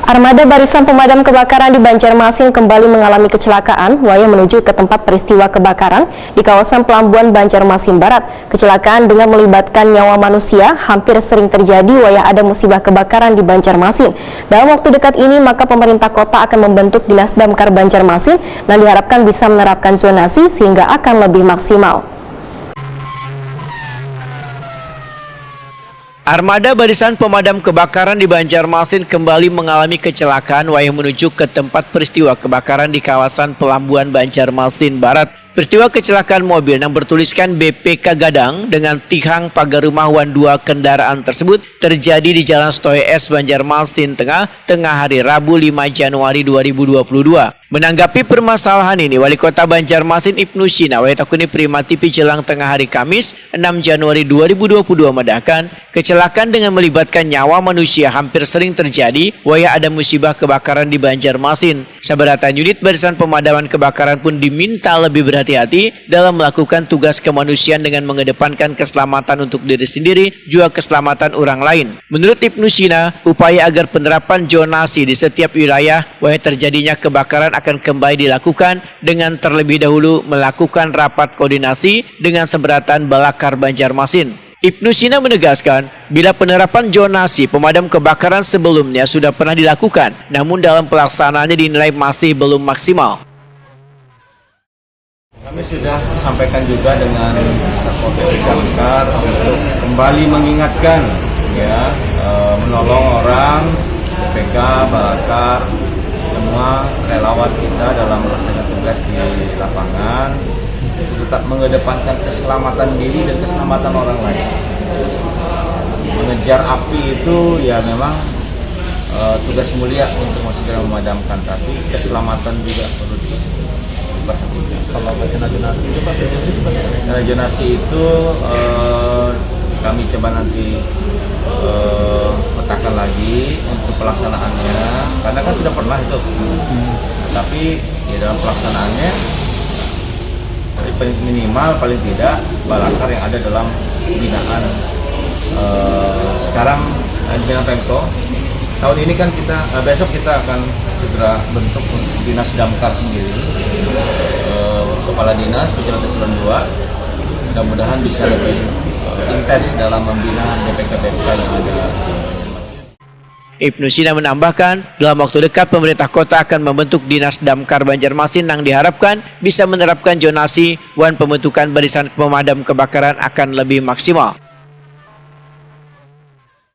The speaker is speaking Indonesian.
Armada Barisan Pemadam Kebakaran di Banjarmasin kembali mengalami kecelakaan waya menuju ke tempat peristiwa kebakaran di kawasan Pelabuhan Banjarmasin Barat. Kecelakaan dengan melibatkan nyawa manusia hampir sering terjadi waya ada musibah kebakaran di Banjarmasin. Dalam waktu dekat ini, maka pemerintah kota akan membentuk Dinas Damkar Banjarmasin dan diharapkan bisa menerapkan zonasi sehingga akan lebih maksimal. Armada Barisan Pemadam Kebakaran di Banjarmasin kembali mengalami kecelakaan waya menuju ke tempat peristiwa kebakaran di kawasan Pelabuhan Banjarmasin Barat. Peristiwa kecelakaan mobil yang bertuliskan BPK Gadang dengan tihang pagar rumah Wan 2 kendaraan tersebut terjadi di Jalan Stoy S Banjarmasin tengah hari Rabu 5 Januari 2022. Menanggapi permasalahan ini, Wali Kota Banjarmasin Ibnu Sina Wayatakuni Prima TV jelang tengah hari Kamis 6 Januari 2022 medahkan kecelakaan dengan melibatkan nyawa manusia hampir sering terjadi waya ada musibah kebakaran di Banjarmasin. Seberatan unit Barisan Pemadaman Kebakaran pun diminta lebih berhati-hati dalam melakukan tugas kemanusiaan dengan mengedepankan keselamatan untuk diri sendiri juga keselamatan orang lain. Menurut Ibnu Sina, upaya agar penerapan zonasi di setiap wilayah waya terjadinya kebakaran akan kembali dilakukan dengan terlebih dahulu melakukan rapat koordinasi dengan seberatan Balakar Banjarmasin. Ibnu Sina menegaskan, bila penerapan zonasi pemadam kebakaran sebelumnya sudah pernah dilakukan, namun dalam pelaksanaannya dinilai masih belum maksimal. Kami sudah sampaikan juga dengan Satpol Damkar untuk kembali mengingatkan, menolong orang, BPK, Balakar, semua relawan kita dalam melaksanakan tugas di lapangan tetap mengedepankan keselamatan diri dan keselamatan orang lain. Mengejar api itu ya memang tugas mulia untuk segera memadamkan, tapi keselamatan juga perlu diperhatikan. Kalau bagian zonasi itu Pak, zonasi itu kami coba nanti petakan lagi untuk pelaksanaannya, karena kan sudah pernah itu, tapi ya dalam pelaksanaannya minimal paling tidak Balakar yang ada dalam binaan sekarang binaan Pemko. Tahun ini kan besok kita akan segera bentuk Dinas Damkar sendiri, Kepala Dinas Kecamatan Eselon 2, mudah-mudahan bisa lebih intens dalam membina BPK-BPK yang ada. Ibnu Sina menambahkan, dalam waktu dekat pemerintah kota akan membentuk Dinas Damkar Banjarmasin yang diharapkan bisa menerapkan zonasi dan pembentukan barisan pemadam kebakaran akan lebih maksimal.